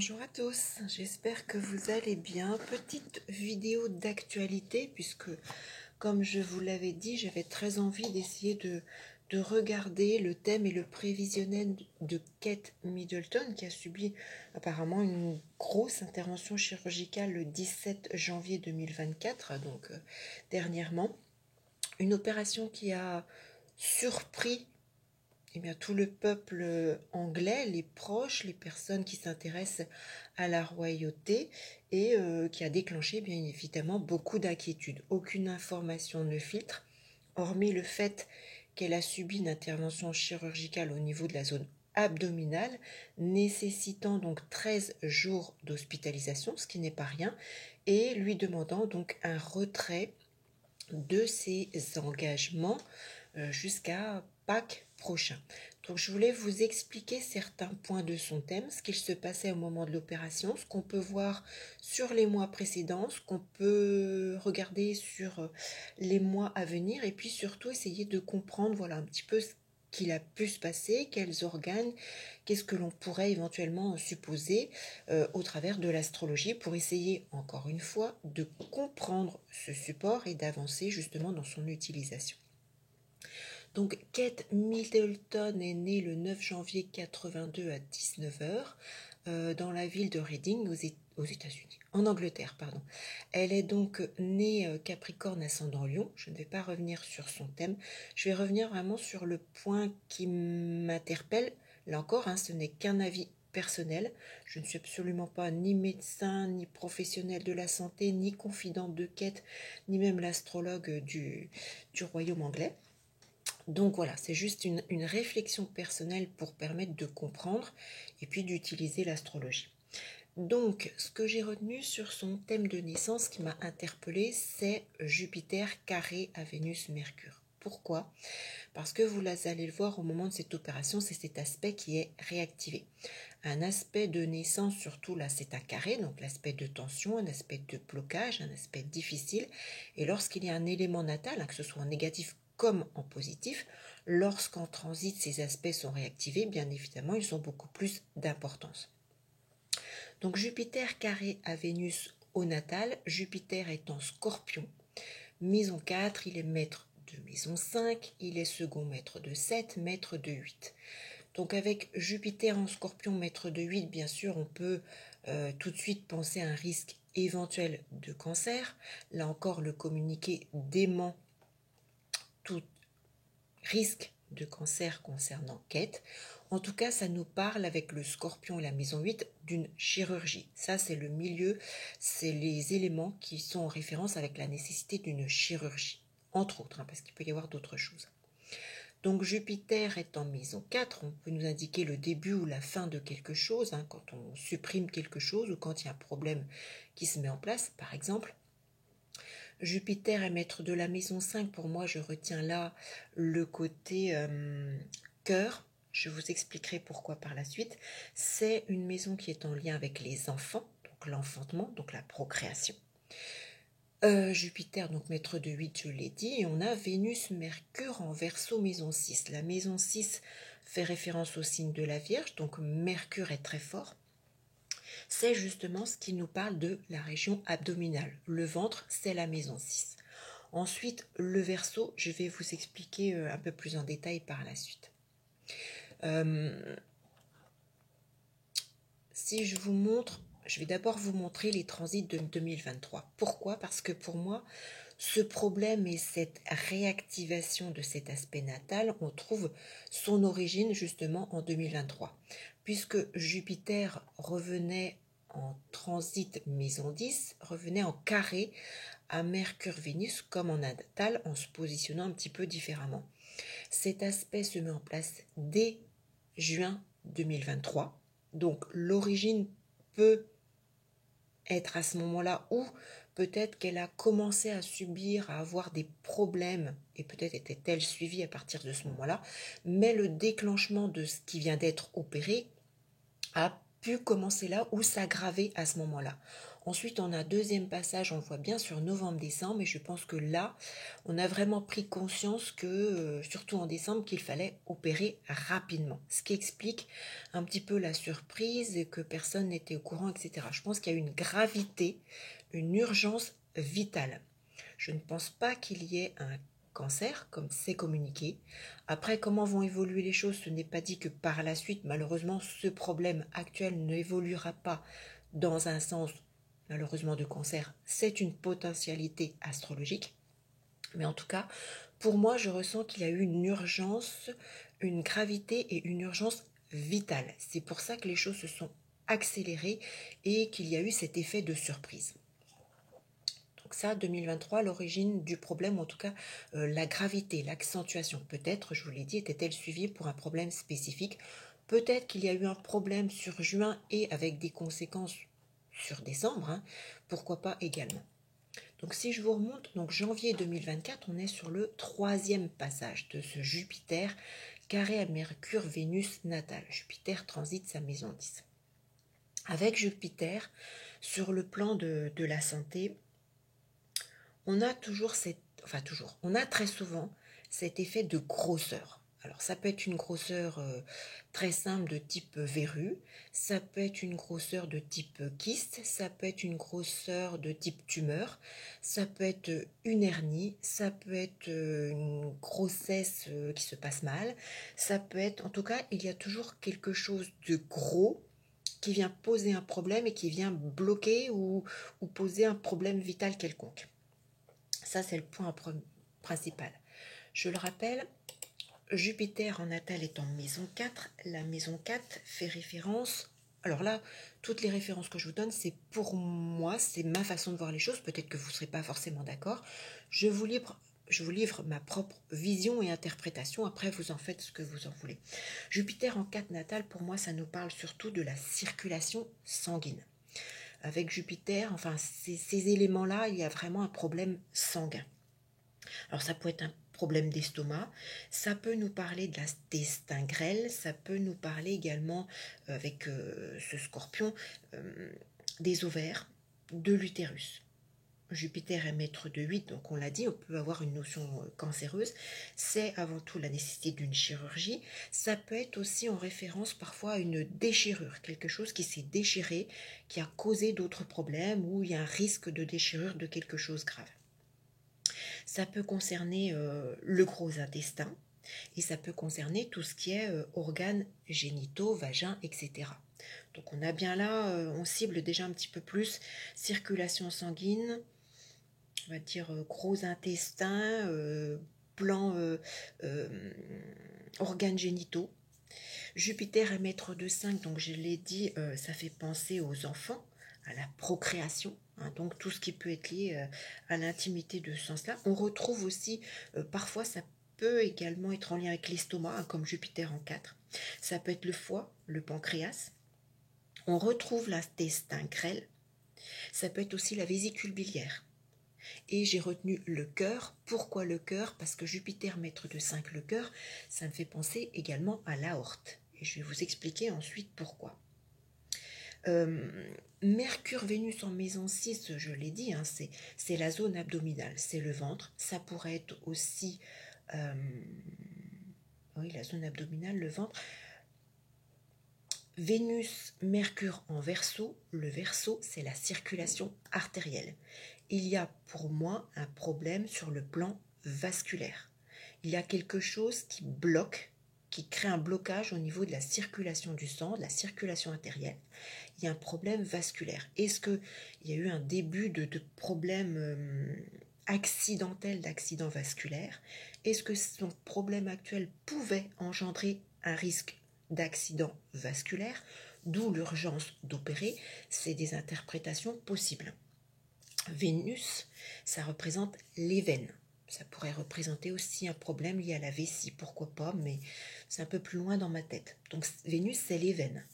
Bonjour à tous, j'espère que vous allez bien. Petite vidéo d'actualité puisque, comme je vous l'avais dit, j'avais très envie d'essayer de regarder le thème et le prévisionnel de Kate Middleton qui a subi apparemment une grosse intervention chirurgicale le 17 janvier 2024, donc dernièrement. Une opération qui a surpris tout le peuple anglais, les proches, les personnes qui s'intéressent à la royauté et qui a déclenché bien évidemment beaucoup d'inquiétudes. Aucune information ne filtre, hormis le fait qu'elle a subi une intervention chirurgicale au niveau de la zone abdominale, nécessitant donc 13 jours d'hospitalisation, ce qui n'est pas rien, et lui demandant donc un retrait de ses engagements jusqu'à Pâques prochain. Donc je voulais vous expliquer certains points de son thème, ce qu'il se passait au moment de l'opération, ce qu'on peut voir sur les mois précédents, ce qu'on peut regarder sur les mois à venir, et puis surtout essayer de comprendre voilà un petit peu ce qu'il a pu se passer, quels organes, qu'est-ce que l'on pourrait éventuellement supposer au travers de l'astrologie pour essayer encore une fois de comprendre ce support et d'avancer justement dans son utilisation. Donc Kate Middleton est née le 9 janvier 82 à 19h dans la ville de Reading aux États-Unis, en Angleterre, pardon. Elle est donc née Capricorne ascendant Lion. Je ne vais pas revenir sur son thème. Je vais revenir vraiment sur le point qui m'interpelle. Là encore, ce n'est qu'un avis personnel. Je ne suis absolument pas ni médecin, ni professionnel de la santé, ni confidente de Kate, ni même l'astrologue du royaume anglais. Donc voilà, c'est juste une réflexion personnelle pour permettre de comprendre et puis d'utiliser l'astrologie. Donc, ce que j'ai retenu sur son thème de naissance qui m'a interpellée, c'est Jupiter carré à Vénus-Mercure. Pourquoi ? Parce que vous allez le voir au moment de cette opération, c'est cet aspect qui est réactivé. Un aspect de naissance, surtout là, c'est un carré, donc l'aspect de tension, un aspect de blocage, un aspect difficile. Et lorsqu'il y a un élément natal, que ce soit en négatif comme en positif, lorsqu'en transit ces aspects sont réactivés, bien évidemment, ils ont beaucoup plus d'importance. Donc Jupiter carré à Vénus au natal, Jupiter est en Scorpion. Maison 4, il est maître de maison 5, il est second maître de 7, maître de 8. Donc avec Jupiter en Scorpion, maître de 8, bien sûr, on peut tout de suite penser à un risque éventuel de cancer. Là encore, le communiqué dément tout risque de cancer concernant Kate. En tout cas, ça nous parle avec le Scorpion et la maison 8 d'une chirurgie. Ça, c'est le milieu, c'est les éléments qui sont en référence avec la nécessité d'une chirurgie, entre autres, parce qu'il peut y avoir d'autres choses. Donc Jupiter est en maison 4, on peut nous indiquer le début ou la fin de quelque chose, quand on supprime quelque chose ou quand il y a un problème qui se met en place, par exemple. Jupiter est maître de la maison 5, pour moi je retiens là le côté cœur, je vous expliquerai pourquoi par la suite. C'est une maison qui est en lien avec les enfants, donc l'enfantement, donc la procréation. Jupiter, donc maître de 8, je l'ai dit, et on a Vénus, Mercure en Verseau, maison 6. La maison 6 fait référence au signe de la Vierge, donc Mercure est très fort. C'est justement ce qui nous parle de la région abdominale. Le ventre, c'est la maison 6. Ensuite, le Verseau, je vais vous expliquer un peu plus en détail par la suite. Si je vous montre, je vais d'abord vous montrer les transits de 2023. Pourquoi ? Parce que pour moi, ce problème et cette réactivation de cet aspect natal, on trouve son origine justement en 2023. Puisque Jupiter revenait en transit maison 10, revenait en carré à Mercure-Vénus comme en natal, en se positionnant un petit peu différemment. Cet aspect se met en place dès juin 2023. Donc l'origine peut être à ce moment-là ou peut-être qu'elle a commencé à subir, à avoir des problèmes et peut-être était-elle suivie à partir de ce moment-là, mais le déclenchement de ce qui vient d'être opéré a pu commencer là ou s'aggraver à ce moment-là. Ensuite, on a un deuxième passage, on le voit bien sur novembre-décembre, et je pense que là, on a vraiment pris conscience que, surtout en décembre, qu'il fallait opérer rapidement. Ce qui explique un petit peu la surprise et que personne n'était au courant, etc. Je pense qu'il y a une gravité, une urgence vitale. Je ne pense pas qu'il y ait un cancer, comme c'est communiqué. Après, comment vont évoluer les choses, ce n'est pas dit que par la suite, malheureusement, ce problème actuel n'évoluera pas dans un sens, malheureusement, de cancer. C'est une potentialité astrologique. Mais en tout cas, pour moi, je ressens qu'il y a eu une urgence, une gravité et une urgence vitale. C'est pour ça que les choses se sont accélérées et qu'il y a eu cet effet de surprise. Donc ça, 2023, l'origine du problème, ou en tout cas la gravité, l'accentuation. Peut-être, je vous l'ai dit, était-elle suivie pour un problème spécifique. Peut-être qu'il y a eu un problème sur juin et avec des conséquences sur décembre, hein, pourquoi pas également. Donc si je vous remonte, donc janvier 2024, on est sur le 3e passage de ce Jupiter carré à Mercure, Vénus natale. Jupiter transite sa maison 10. Avec Jupiter, sur le plan de la santé, on a on a très souvent cet effet de grosseur. Alors ça peut être une grosseur très simple de type verrue, ça peut être une grosseur de type kyste, ça peut être une grosseur de type tumeur, ça peut être une hernie, ça peut être une grossesse qui se passe mal, ça peut être, en tout cas, il y a toujours quelque chose de gros qui vient poser un problème et qui vient bloquer ou poser un problème vital quelconque. Ça, c'est le point principal. Je le rappelle, Jupiter en natal est en maison 4. La maison 4 fait référence... Alors là, toutes les références que je vous donne, c'est pour moi, c'est ma façon de voir les choses. Peut-être que vous ne serez pas forcément d'accord. Je vous livre ma propre vision et interprétation. Après, vous en faites ce que vous en voulez. Jupiter en 4 natal, pour moi, ça nous parle surtout de la circulation sanguine. Avec Jupiter, enfin ces éléments-là, il y a vraiment un problème sanguin. Alors ça peut être un problème d'estomac, ça peut nous parler de l'intestin grêle, ça peut nous parler également avec ce scorpion des ovaires, de l'utérus. Jupiter est maître de 8, donc on l'a dit, on peut avoir une notion cancéreuse. C'est avant tout la nécessité d'une chirurgie. Ça peut être aussi en référence parfois à une déchirure, quelque chose qui s'est déchiré, qui a causé d'autres problèmes, ou il y a un risque de déchirure de quelque chose de grave. Ça peut concerner le gros intestin, et ça peut concerner tout ce qui est organes génitaux, vagins, etc. Donc on a bien là, on cible déjà un petit peu plus circulation sanguine, on va dire gros intestin, plan organes génitaux. Jupiter est maître de 5, donc je l'ai dit, ça fait penser aux enfants, à la procréation, hein, donc tout ce qui peut être lié à l'intimité de ce sens-là. On retrouve aussi, parfois ça peut également être en lien avec l'estomac, hein, comme Jupiter en 4. Ça peut être le foie, le pancréas. On retrouve l'intestin grêle. Ça peut être aussi la vésicule biliaire. Et j'ai retenu le cœur. Pourquoi le cœur? Parce que Jupiter, maître de 5, le cœur, ça me fait penser également à l'aorte. Et je vais vous expliquer ensuite pourquoi. Mercure, Vénus en maison 6, je l'ai dit, hein, c'est la zone abdominale, c'est le ventre. Ça pourrait être aussi... oui, la zone abdominale, le ventre. Vénus, Mercure en Verseau. Le Verseau, c'est la circulation artérielle. Il y a pour moi un problème sur le plan vasculaire. Il y a quelque chose qui bloque, qui crée un blocage au niveau de la circulation du sang, de la circulation artérielle. Il y a un problème vasculaire. Est-ce qu'il y a eu un début de problème accidentel, d'accident vasculaire? Est-ce que son problème actuel pouvait engendrer un risque d'accident vasculaire, d'où l'urgence d'opérer? C'est des interprétations possibles. Vénus, ça représente les veines. Ça pourrait représenter aussi un problème lié à la vessie, pourquoi pas, mais c'est un peu plus loin dans ma tête. Donc Vénus, c'est les veines.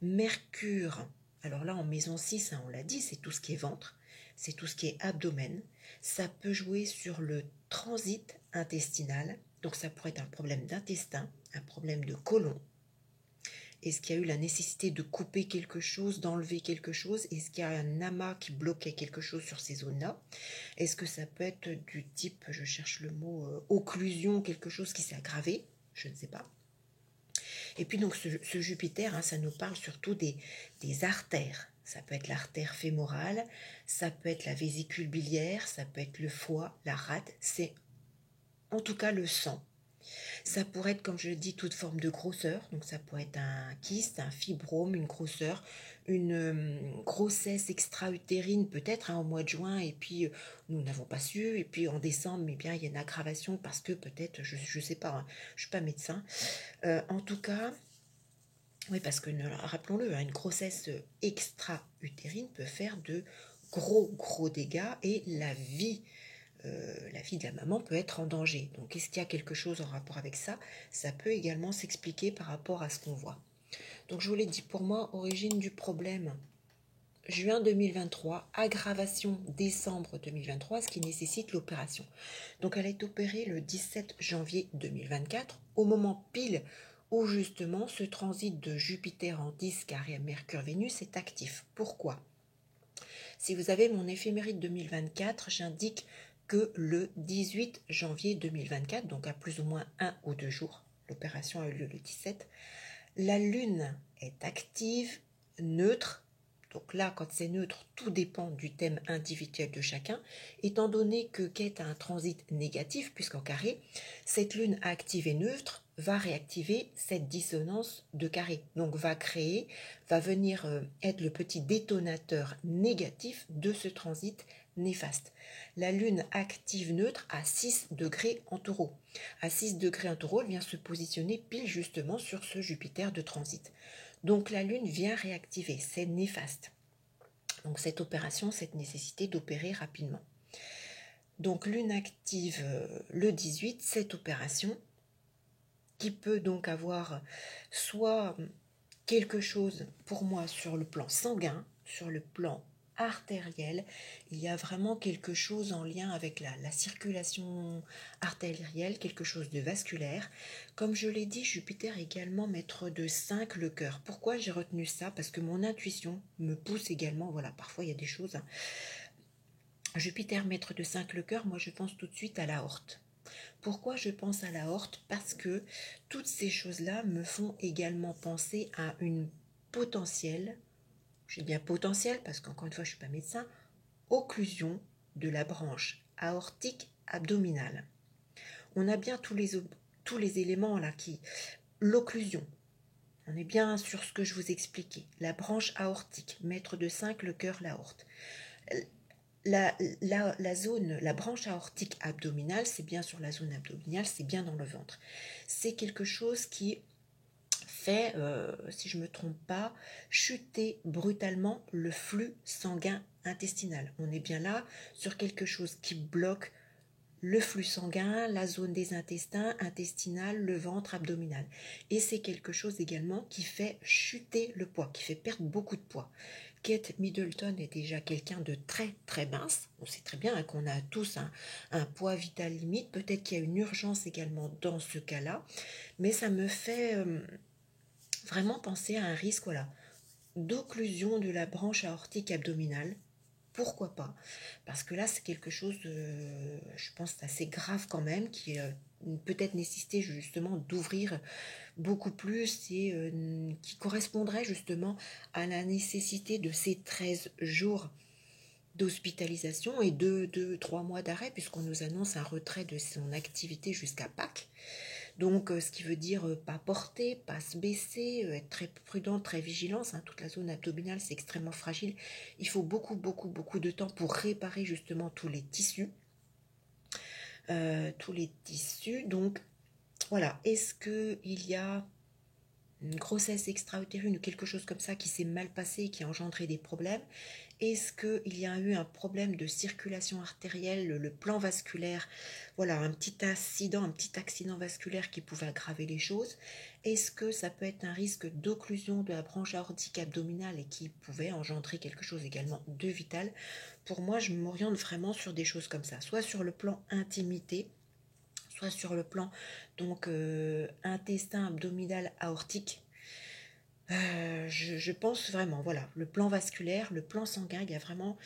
Mercure, alors là en maison 6, hein, on l'a dit, c'est tout ce qui est ventre, c'est tout ce qui est abdomen. Ça peut jouer sur le transit intestinal, donc ça pourrait être un problème d'intestin, un problème de côlon. Est-ce qu'il y a eu la nécessité de couper quelque chose, d'enlever quelque chose? Est-ce qu'il y a un amas qui bloquait quelque chose sur ces zones-là? Est-ce que ça peut être du type, je cherche le mot, occlusion, quelque chose qui s'est aggravé? Je ne sais pas. Et puis donc ce Jupiter, hein, ça nous parle surtout des artères. Ça peut être l'artère fémorale, ça peut être la vésicule biliaire, ça peut être le foie, la rate, c'est en tout cas le sang. Ça pourrait être, comme je le dis, toute forme de grosseur. Donc ça pourrait être un kyste, un fibrome, une grosseur, une grossesse extra-utérine peut-être hein, au mois de juin. Et puis nous n'avons pas su. Et puis en décembre, eh bien, il y a une aggravation parce que peut-être, je ne sais pas, hein, je ne suis pas médecin. En tout cas, oui, parce que rappelons-le, hein, une grossesse extra-utérine peut faire de gros dégâts et la vie de la maman peut être en danger. Donc, est-ce qu'il y a quelque chose en rapport avec ça? Ça peut également s'expliquer par rapport à ce qu'on voit. Donc, je vous l'ai dit, pour moi, origine du problème, juin 2023, aggravation décembre 2023, ce qui nécessite l'opération. Donc, elle est opérée le 17 janvier 2024, au moment pile où justement ce transit de Jupiter en 10 carré à Mercure-Vénus est actif. Pourquoi? Si vous avez mon éphéméride 2024, j'indique que le 18 janvier 2024, donc à plus ou moins 1 ou 2 jours, l'opération a eu lieu le 17, la Lune est active, neutre. Donc là, quand c'est neutre, tout dépend du thème individuel de chacun. Étant donné que Quête a un transit négatif, puisqu'en carré, cette Lune active et neutre va réactiver cette dissonance de carré. Donc va venir être le petit détonateur négatif de ce transit néfaste. La Lune active neutre à 6 degrés en taureau. À 6 degrés en taureau, elle vient se positionner pile justement sur ce Jupiter de transit. Donc la Lune vient réactiver, c'est néfaste. Donc cette opération, cette nécessité d'opérer rapidement. Donc Lune active le 18, cette opération qui peut donc avoir soit quelque chose pour moi sur le plan sanguin, sur le plan artériel, il y a vraiment quelque chose en lien avec la circulation artérielle, quelque chose de vasculaire. Comme je l'ai dit, Jupiter est également maître de 5 le cœur. Pourquoi j'ai retenu ça? Parce que mon intuition me pousse également, voilà, parfois il y a des choses. Jupiter maître de 5 le cœur, moi je pense tout de suite à l'aorte. Pourquoi je pense à l'aorte? Parce que toutes ces choses-là me font également penser à une potentielle, je dis bien potentielle parce qu'encore une fois je ne suis pas médecin, occlusion de la branche aortique abdominale. On a bien tous les éléments là qui... L'occlusion, on est bien sur ce que je vous expliquais. La branche aortique, maître de 5, le cœur, l'aorte. La zone, la branche aortique abdominale, c'est bien sur la zone abdominale, c'est bien dans le ventre. C'est quelque chose qui fait, si je ne me trompe pas, chuter brutalement le flux sanguin intestinal. On est bien là sur quelque chose qui bloque le flux sanguin, la zone des intestins, intestinale, le ventre, abdominal. Et c'est quelque chose également qui fait chuter le poids, qui fait perdre beaucoup de poids. Kate Middleton est déjà quelqu'un de très mince. On sait très bien hein, qu'on a tous un poids vital limite. Peut-être qu'il y a une urgence également dans ce cas-là. Mais ça me fait vraiment penser à un risque voilà, d'occlusion de la branche aortique abdominale. Pourquoi pas? Parce que là, c'est quelque chose de, je pense, assez grave quand même, qui peut-être nécessité justement d'ouvrir beaucoup plus et qui correspondrait justement à la nécessité de ces 13 jours d'hospitalisation et 3 mois d'arrêt, puisqu'on nous annonce un retrait de son activité jusqu'à Pâques. Donc, ce qui veut dire pas porter, pas se baisser, être très prudent, très vigilant. Hein, toute la zone abdominale, c'est extrêmement fragile. Il faut beaucoup de temps pour réparer justement tous les tissus. Donc, voilà. Est-ce qu'il y a une grossesse extra-utérine ou quelque chose comme ça qui s'est mal passé et qui a engendré des problèmes? Est-ce qu'il y a eu un problème de circulation artérielle, le plan vasculaire, voilà, un petit accident vasculaire qui pouvait aggraver les choses? Est-ce que ça peut être un risque d'occlusion de la branche aortique abdominale et qui pouvait engendrer quelque chose également de vital? Pour moi, je m'oriente vraiment sur des choses comme ça, soit sur le plan intimité, soit sur le plan donc intestin abdominal aortique. Je pense vraiment, voilà, le plan vasculaire, le plan sanguin, il y a vraiment,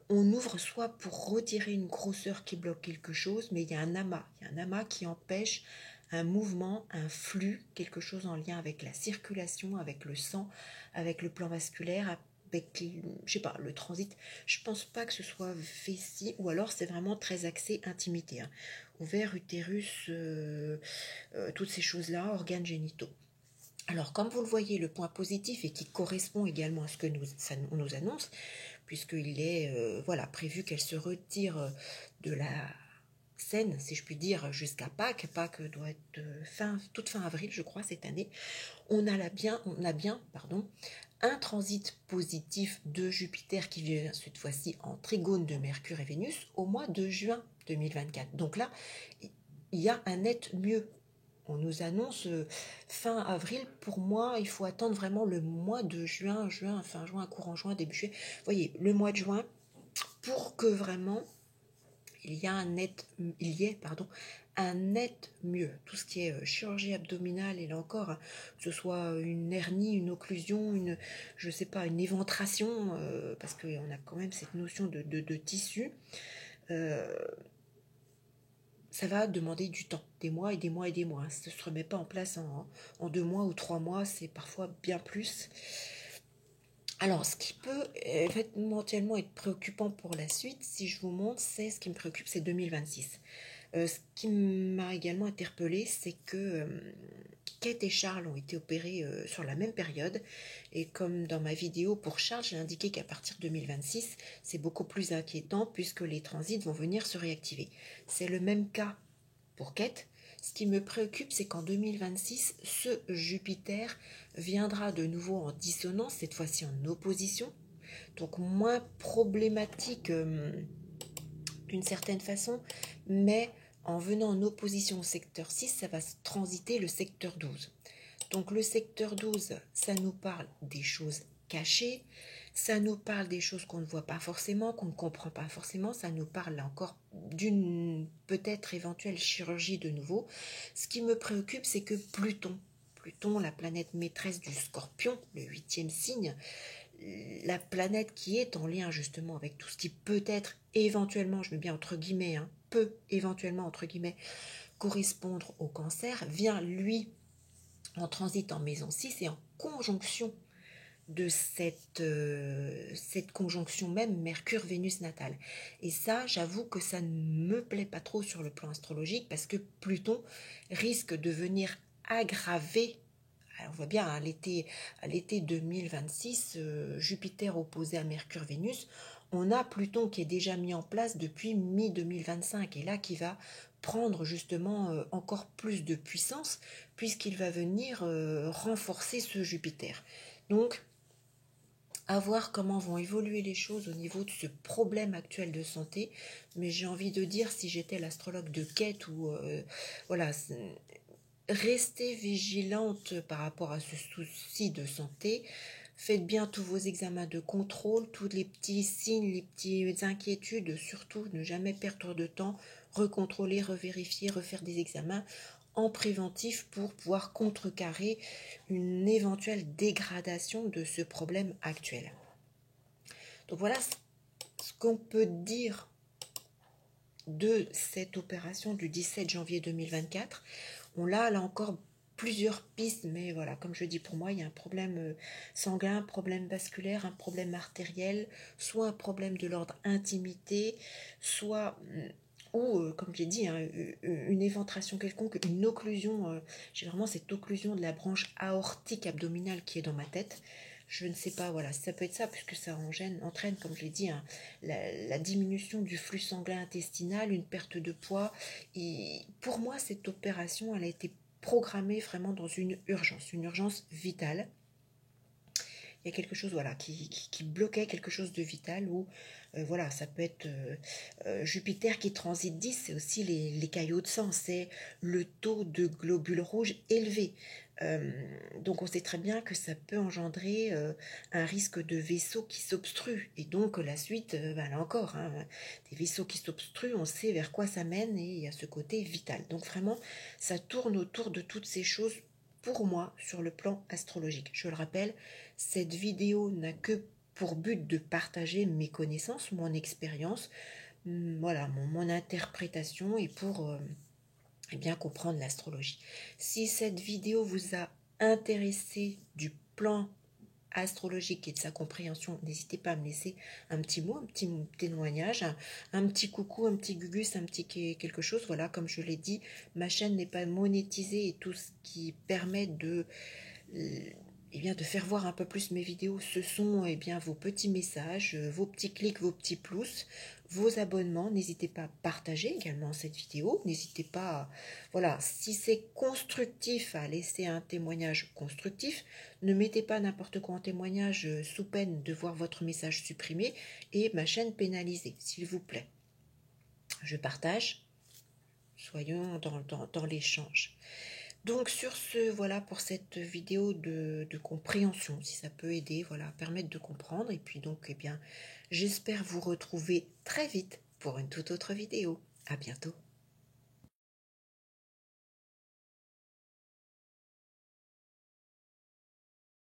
on ouvre soit pour retirer une grosseur qui bloque quelque chose, mais il y a un amas qui empêche un mouvement, un flux, quelque chose en lien avec la circulation, avec le sang, avec le plan vasculaire, avec, je sais pas, le transit. Je pense pas que ce soit vessie, ou alors c'est vraiment très axé intimité, hein. Ovaire, utérus, toutes ces choses-là, organes génitaux. Alors, comme vous le voyez, le point positif et qui correspond également à ce que on nous annonce, puisqu'il est voilà, prévu qu'elle se retire de la scène, si je puis dire, jusqu'à Pâques. Pâques doit être toute fin avril, je crois, cette année. On a bien pardon, un transit positif de Jupiter qui vient cette fois-ci en trigone de Mercure et Vénus au mois de juin 2024. Donc là, il y a un net mieux. On nous annonce fin avril. Pour moi, il faut attendre vraiment le mois de fin juin, courant juin, début juillet. Vous voyez, le mois de juin, pour que vraiment il y ait un net mieux. Tout ce qui est chirurgie abdominale, et là encore, hein, que ce soit une hernie, une occlusion, je sais pas, une éventration, parce qu'on a quand même cette notion de tissu. Euh, Ça va demander du temps, des mois et des mois et des mois. Ça ne se remet pas en place en 2 mois ou 3 mois, c'est parfois bien plus. Alors, ce qui peut éventuellement être préoccupant pour la suite, si je vous montre, c'est ce qui me préoccupe, c'est 2026. Ce qui m'a également interpellée, c'est que Kate et Charles ont été opérés sur la même période. Et comme dans ma vidéo pour Charles, j'ai indiqué qu'à partir de 2026, c'est beaucoup plus inquiétant puisque les transits vont venir se réactiver. C'est le même cas pour Kate. Ce qui me préoccupe, c'est qu'en 2026, ce Jupiter viendra de nouveau en dissonance, cette fois-ci en opposition, donc moins problématique d'une certaine façon, mais en venant en opposition au secteur 6, ça va transiter le secteur 12. Donc le secteur 12, ça nous parle des choses cachées, ça nous parle des choses qu'on ne voit pas forcément, qu'on ne comprend pas forcément, ça nous parle là encore d'une peut-être éventuelle chirurgie de nouveau. Ce qui me préoccupe, c'est que Pluton, la planète maîtresse du Scorpion, le 8e signe, la planète qui est en lien justement avec tout ce qui peut être éventuellement, je mets bien entre guillemets, hein, peut éventuellement entre guillemets correspondre au Cancer, vient lui en transit en maison 6 et en conjonction de cette conjonction même Mercure-Vénus natale. Et ça, j'avoue que ça ne me plaît pas trop sur le plan astrologique parce que Pluton risque de venir aggraver. On voit bien, hein, à l'été 2026, Jupiter opposé à Mercure-Vénus, on a Pluton qui est déjà mis en place depuis mi-2025 et là qui va prendre justement encore plus de puissance puisqu'il va venir renforcer ce Jupiter. Donc, à voir comment vont évoluer les choses au niveau de ce problème actuel de santé, mais j'ai envie de dire, si j'étais l'astrologue de Kate, ou voilà, restez vigilante par rapport à ce souci de santé. Faites bien tous vos examens de contrôle, tous les petits signes, les petites inquiétudes, surtout ne jamais perdre de temps, recontrôler, revérifier, refaire des examens en préventif pour pouvoir contrecarrer une éventuelle dégradation de ce problème actuel. Donc voilà ce qu'on peut dire de cette opération du 17 janvier 2024. On a là encore plusieurs pistes, mais voilà, comme je dis, pour moi, il y a un problème sanguin, un problème vasculaire, un problème artériel, soit un problème de l'ordre intimité, soit, ou comme j'ai dit, hein, une éventration quelconque, une occlusion, j'ai vraiment cette occlusion de la branche aortique abdominale qui est dans ma tête. Je ne sais pas, voilà, ça peut être ça, puisque ça entraîne, comme je l'ai dit, hein, la diminution du flux sanguin intestinal, une perte de poids. Et pour moi, cette opération, elle a été programmée vraiment dans une urgence vitale. Il y a quelque chose voilà, qui bloquait quelque chose de vital, ou voilà, ça peut être Jupiter qui transite 10, c'est aussi les caillots de sang, c'est le taux de globules rouges élevé. Donc on sait très bien que ça peut engendrer un risque de vaisseau qui s'obstrue, et donc la suite, là encore, hein, des vaisseaux qui s'obstruent, on sait vers quoi ça mène, et il y a ce côté vital. Donc vraiment, ça tourne autour de toutes ces choses pour moi sur le plan astrologique. Je le rappelle, cette vidéo n'a que pour but de partager mes connaissances, mon expérience, voilà, mon interprétation et pour bien comprendre l'astrologie. Si cette vidéo vous a intéressé du plan astrologique et de sa compréhension, n'hésitez pas à me laisser un petit mot, un petit témoignage, un petit coucou, un petit gugus, un petit quelque chose. Voilà, comme je l'ai dit, ma chaîne n'est pas monétisée et tout ce qui permet de de faire voir un peu plus mes vidéos, ce sont vos petits messages, vos petits clics, vos petits pouces, vos abonnements. N'hésitez pas à partager également cette vidéo. N'hésitez pas, voilà, si c'est constructif, à laisser un témoignage constructif. Ne mettez pas n'importe quoi en témoignage sous peine de voir votre message supprimé et ma chaîne pénalisée, s'il vous plaît. Je partage. Soyons dans l'échange. Donc sur ce, voilà pour cette vidéo de compréhension, si ça peut aider, voilà, permettre de comprendre. Et puis donc, j'espère vous retrouver très vite pour une toute autre vidéo. À bientôt.